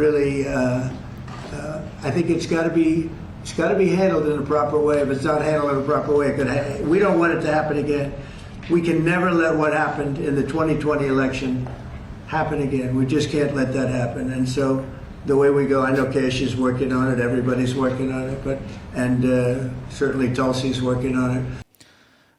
really, I think it's got to be handled in a proper way. If it's not handled in a proper way, we don't want it to happen again. We can never let what happened in the 2020 election happen again. We just can't let that happen. And so the way we go, I know Kash is working on it, everybody's working on it, and certainly Tulsi's working on it.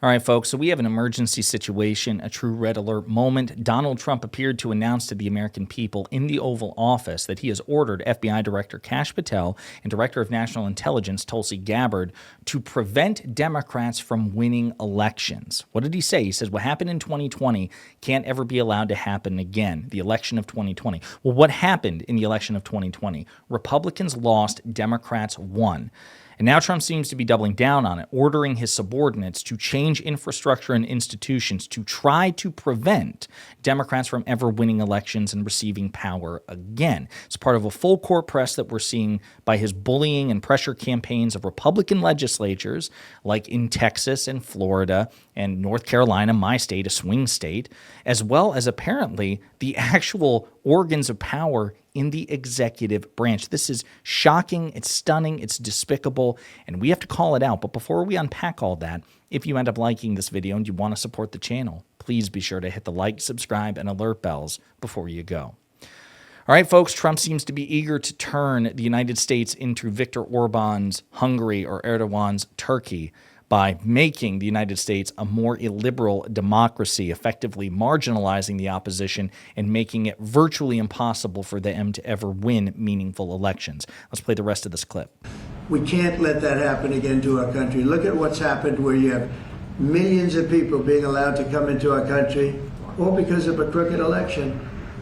All right, folks, so we have an emergency situation, a true red alert moment. Donald Trump appeared to announce to the American people in the Oval Office that he has ordered FBI Director Kash Patel and Director of National Intelligence Tulsi Gabbard to prevent Democrats from winning elections. What did he say? He says what happened in 2020 can't ever be allowed to happen again, the election of 2020. Well, what happened in the election of 2020? Republicans lost, Democrats won. And now Trump seems to be doubling down on it, ordering his subordinates to change infrastructure and institutions to try to prevent Democrats from ever winning elections and receiving power again. It's part of a full court press that we're seeing by his bullying and pressure campaigns of Republican legislatures, like in Texas and Florida and North Carolina, my state, a swing state, as well as apparently the actual organs of power in the executive branch. This is shocking, it's stunning, it's despicable, and we have to call it out. But before we unpack all that, if you end up liking this video and you want to support the channel, please be sure to hit the like, subscribe, and alert bells before you go. All right, folks, Trump seems to be eager to turn the United States into Viktor Orban's Hungary or Erdogan's Turkey by making the United States a more illiberal democracy, effectively marginalizing the opposition and making it virtually impossible for them to ever win meaningful elections. Let's play the rest of this clip. We can't let that happen again to our country. Look at what's happened where you have millions of people being allowed to come into our country, all because of a crooked election,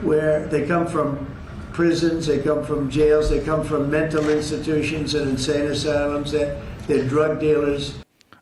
where they come from prisons, they come from jails, they come from mental institutions and insane asylums, they're drug dealers.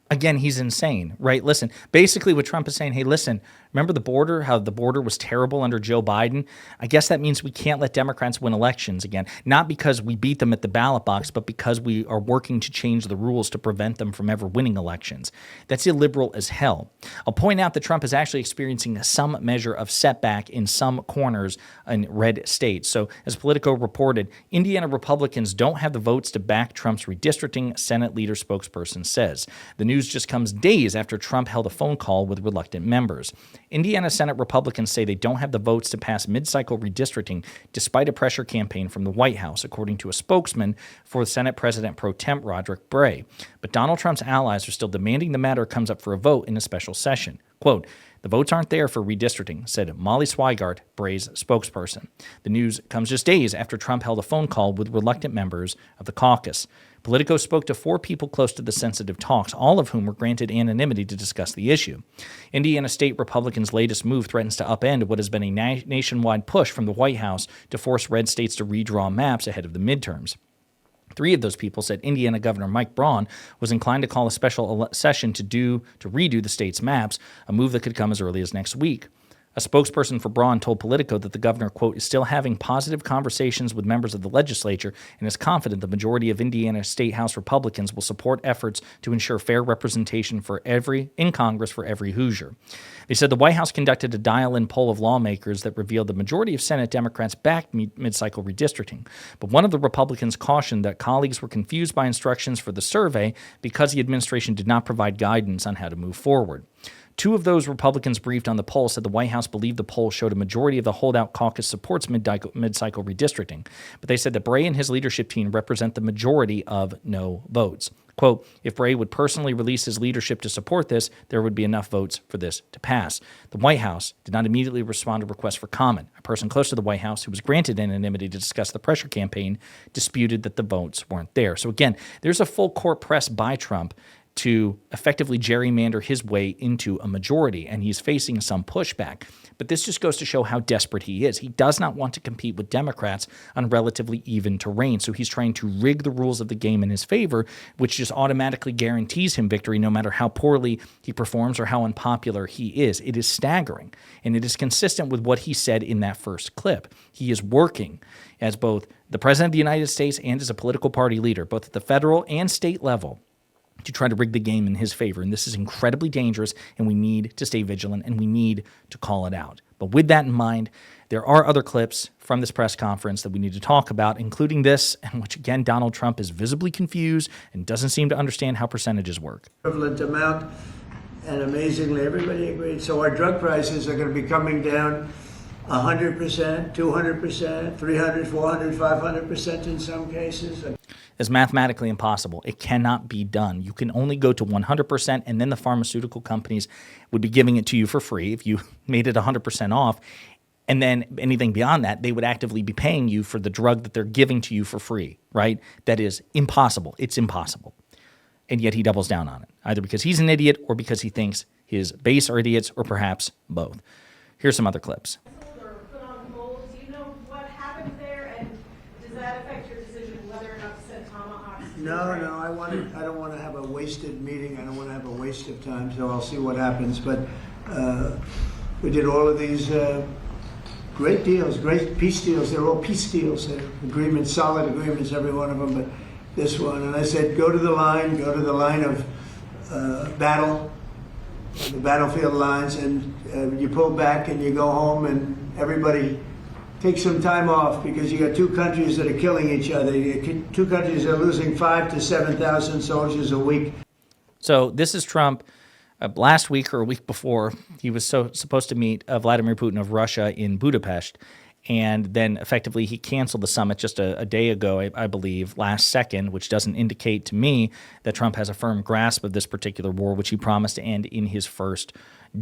Again, he's insane, right? Listen, basically what Trump is saying, hey, listen, remember the border, how the border was terrible under Joe Biden? I guess that means we can't let Democrats win elections again, not because we beat them at the ballot box, but because we are working to change the rules to prevent them from ever winning elections. That's illiberal as hell. I'll point out that Trump is actually experiencing some measure of setback in some corners in red states. So as Politico reported, Indiana Republicans don't have the votes to back Trump's redistricting, Senate leader spokesperson says. The news just comes days after Trump held a phone call with reluctant members. Indiana Senate Republicans say they don't have the votes to pass mid-cycle redistricting despite a pressure campaign from the White House, according to a spokesman for Senate President pro tem Roderick Bray. But Donald Trump's allies are still demanding the matter comes up for a vote in a special session. Quote, the votes aren't there for redistricting, said Molly Swigart, Bray's spokesperson. The news comes just days after Trump held a phone call with reluctant members of the caucus. Politico spoke to 4 people close to the sensitive talks, all of whom were granted anonymity to discuss the issue. Indiana State Republicans' latest move threatens to upend what has been a nationwide push from the White House to force red states to redraw maps ahead of the midterms. 3 of those people said Indiana Governor Mike Braun was inclined to call a special session to redo the state's maps, a move that could come as early as next week. A spokesperson for Braun told Politico that the governor, quote, is still having positive conversations with members of the legislature and is confident the majority of Indiana State House Republicans will support efforts to ensure fair representation in Congress for every Hoosier. They said the White House conducted a dial-in poll of lawmakers that revealed the majority of Senate Democrats backed mid-cycle redistricting. But one of the Republicans cautioned that colleagues were confused by instructions for the survey because the administration did not provide guidance on how to move forward. 2 of those Republicans briefed on the poll said the White House believed the poll showed a majority of the holdout caucus supports mid-cycle redistricting, but they said that Bray and his leadership team represent the majority of no votes. Quote, if Bray would personally release his leadership to support this, there would be enough votes for this to pass. The White House did not immediately respond to requests for comment. A person close to the White House who was granted anonymity to discuss the pressure campaign disputed that the votes weren't there. So again, there's a full court press by Trump to effectively gerrymander his way into a majority, and he's facing some pushback. But this just goes to show how desperate he is. He does not want to compete with Democrats on relatively even terrain, so he's trying to rig the rules of the game in his favor, which just automatically guarantees him victory no matter how poorly he performs or how unpopular he is. It is staggering, and it is consistent with what he said in that first clip. He is working as both the President of the United States and as a political party leader, both at the federal and state level, to try to rig the game in his favor. And this is incredibly dangerous, and we need to stay vigilant, and we need to call it out. But with that in mind, there are other clips from this press conference that we need to talk about, including this, in which, again, Donald Trump is visibly confused and doesn't seem to understand how percentages work. Equivalent amount, and amazingly, everybody agreed. So our drug prices are going to be coming down 100%, 200%, 300, 400, 500% in some cases. It's mathematically impossible. It cannot be done. You can only go to 100%, and then the pharmaceutical companies would be giving it to you for free if you made it 100% off. And then anything beyond that, they would actively be paying you for the drug that they're giving to you for free, right? That is impossible. It's impossible. And yet he doubles down on it, either because he's an idiot or because he thinks his base are idiots, or perhaps both. Here's some other clips. Or put on hold. Do you know what happened there, and does that affect your decision whether or not to send tomahawks? No, I don't want to have a wasted meeting. I don't want to have a waste of time, so I'll see what happens. But we did all of these great deals, great peace deals. They're all peace deals, agreements, solid agreements, every one of them. But this one, and I said, go to the line of battle, the battlefield lines, and you pull back and you go home, and everybody take some time off, because you got two countries that are killing each other. Two countries that are losing 5,000 to 7,000 soldiers a week. So this is Trump. Last week or a week before, he was supposed to meet Vladimir Putin of Russia in Budapest, and then effectively he canceled the summit just a day ago, I believe, last second, which doesn't indicate to me that Trump has a firm grasp of this particular war, which he promised to end in his first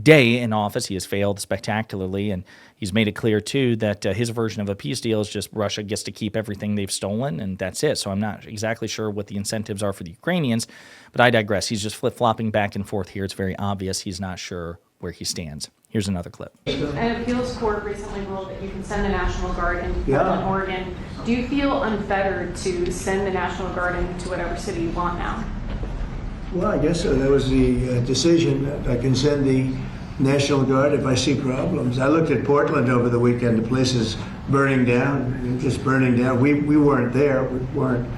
day in office. He has failed spectacularly, and he's made it clear, too, that his version of a peace deal is just Russia gets to keep everything they've stolen, and that's it. So I'm not exactly sure what the incentives are for the Ukrainians, but I digress. He's just flip-flopping back and forth here. It's very obvious he's not sure where he stands. Here's another clip. An appeals court recently ruled that you can send the National Guard in Portland, Oregon. Do you feel unfettered to send the National Guard into whatever city you want now? Well, I guess so. That was the decision that I can send the National Guard if I see problems. I looked at Portland over the weekend. The place is burning down, just burning down. We weren't there. We weren't.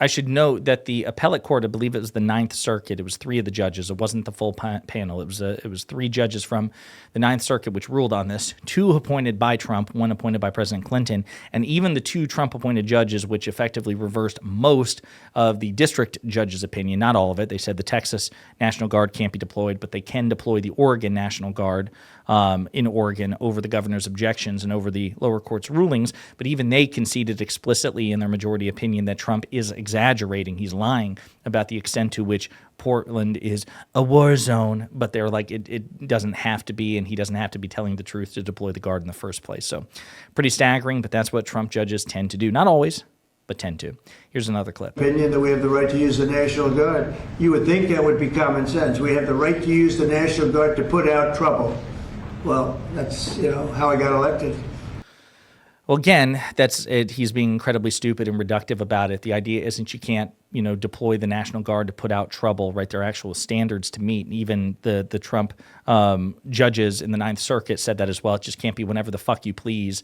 I should note that the appellate court, I believe it was the Ninth Circuit. It was three of the judges. It wasn't the full panel. It was three judges from the Ninth Circuit which ruled on this. Two appointed by Trump, one appointed by President Clinton, and even the two Trump-appointed judges, which effectively reversed most of the district judge's opinion, not all of it. They said the Texas National Guard can't be deployed, but they can deploy the Oregon National Guard in Oregon over the governor's objections and over the lower court's rulings. But even they conceded explicitly in their majority opinion that Trump is exaggerating. He's lying about the extent to which Portland is a war zone, but they're like, it doesn't have to be, and he doesn't have to be telling the truth to deploy the Guard in the first place. So pretty staggering, but that's what Trump judges tend to do. Not always, but tend to. Here's another clip. Opinion that we have the right to use the National Guard. You would think that would be common sense. We have the right to use the National Guard to put out trouble. Well, that's, how I got elected. Well, again, that's it. He's being incredibly stupid and reductive about it. The idea isn't you can't, deploy the National Guard to put out trouble, right? There are actual standards to meet. And even the Trump judges in the Ninth Circuit said that as well. It just can't be whenever the fuck you please,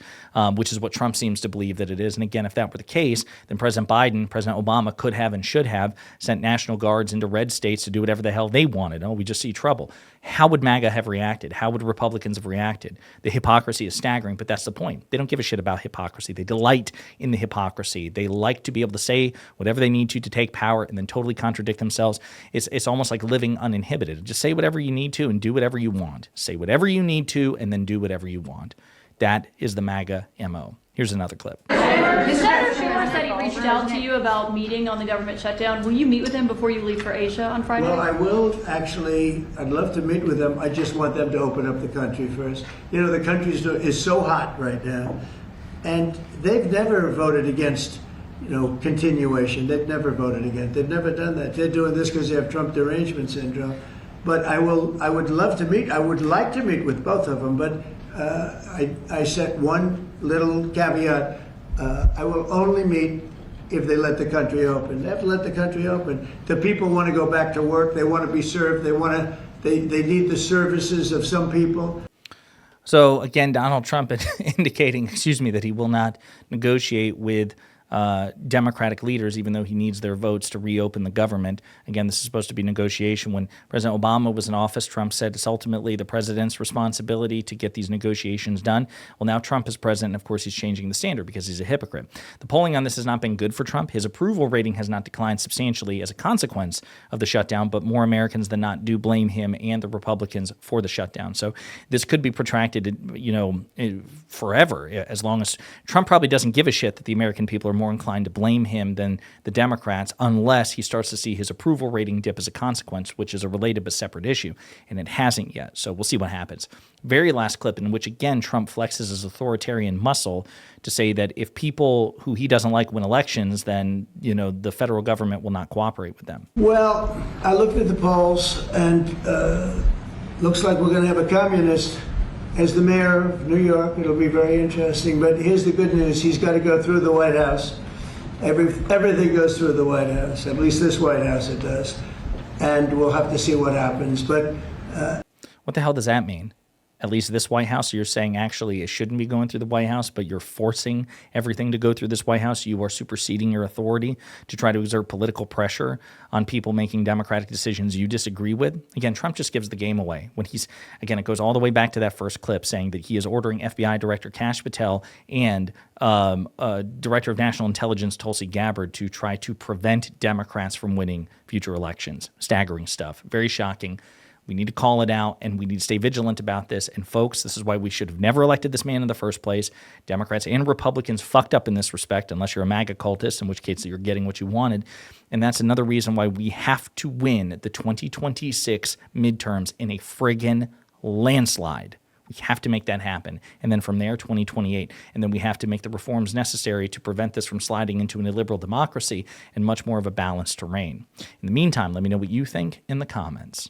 which is what Trump seems to believe that it is. And again, if that were the case, then President Biden, President Obama could have and should have sent National Guards into red states to do whatever the hell they wanted. Oh, we just see trouble. How would MAGA have reacted? How would Republicans have reacted? The hypocrisy is staggering, but that's the point. They don't give a shit about hypocrisy. They delight in the hypocrisy. They like to be able to say whatever they need to take power and then totally contradict themselves. It's almost like living uninhibited. Just say whatever you need to and do whatever you want. Say whatever you need to and then do whatever you want. That is the MAGA MO. Here's another clip. Senator Schumer said he reached out to you about meeting on the government shutdown. Will you meet with him before you leave for Asia on Friday? Well, I will actually. I'd love to meet with them. I just want them to open up the country first. The country is so hot right now, and they've never voted against, continuation. They've never voted against. They've never done that. They're doing this because they have Trump derangement syndrome. But I would love to meet. I would like to meet with both of them. But I set one little caveat. I will only meet if they let the country open. They have to let the country open. The people want to go back to work. They want to be served. They need the services of some people. So again, Donald Trump indicating, that he will not negotiate with Democratic leaders, even though he needs their votes to reopen the government. Again, this is supposed to be negotiation. When President Obama was in office, Trump said it's ultimately the president's responsibility to get these negotiations done. Well, now Trump is president, and of course he's changing the standard because he's a hypocrite. The polling on this has not been good for Trump. His approval rating has not declined substantially as a consequence of the shutdown, but more Americans than not do blame him and the Republicans for the shutdown. So this could be protracted, forever, as long as Trump probably doesn't give a shit that the American people are more inclined to blame him than the Democrats, unless he starts to see his approval rating dip as a consequence, which is a related but separate issue, and it hasn't yet. So we'll see what happens. Very last clip in which, again, Trump flexes his authoritarian muscle to say that if people who he doesn't like win elections, then, the federal government will not cooperate with them. Well, I looked at the polls, and looks like we're going to have a communist as the mayor of New York. It'll be very interesting. But here's the good news. He's got to go through the White House. Everything goes through the White House, at least this White House it does. And we'll have to see what happens. But what the hell does that mean? At least this White House? You're saying actually it shouldn't be going through the White House, but you're forcing everything to go through this White House. You are superseding your authority to try to exert political pressure on people making democratic decisions you disagree with. Again, Trump just gives the game away. When it goes all the way back to that first clip saying that he is ordering FBI Director Kash Patel and Director of National Intelligence Tulsi Gabbard to try to prevent Democrats from winning future elections. Staggering stuff. Very shocking. We need to call it out, and we need to stay vigilant about this. And folks, this is why we should have never elected this man in the first place. Democrats and Republicans fucked up in this respect, unless you're a MAGA cultist, in which case you're getting what you wanted. And that's another reason why we have to win the 2026 midterms in a friggin' landslide. We have to make that happen. And then from there, 2028. And then we have to make the reforms necessary to prevent this from sliding into an illiberal democracy and much more of a balanced terrain. In the meantime, let me know what you think in the comments.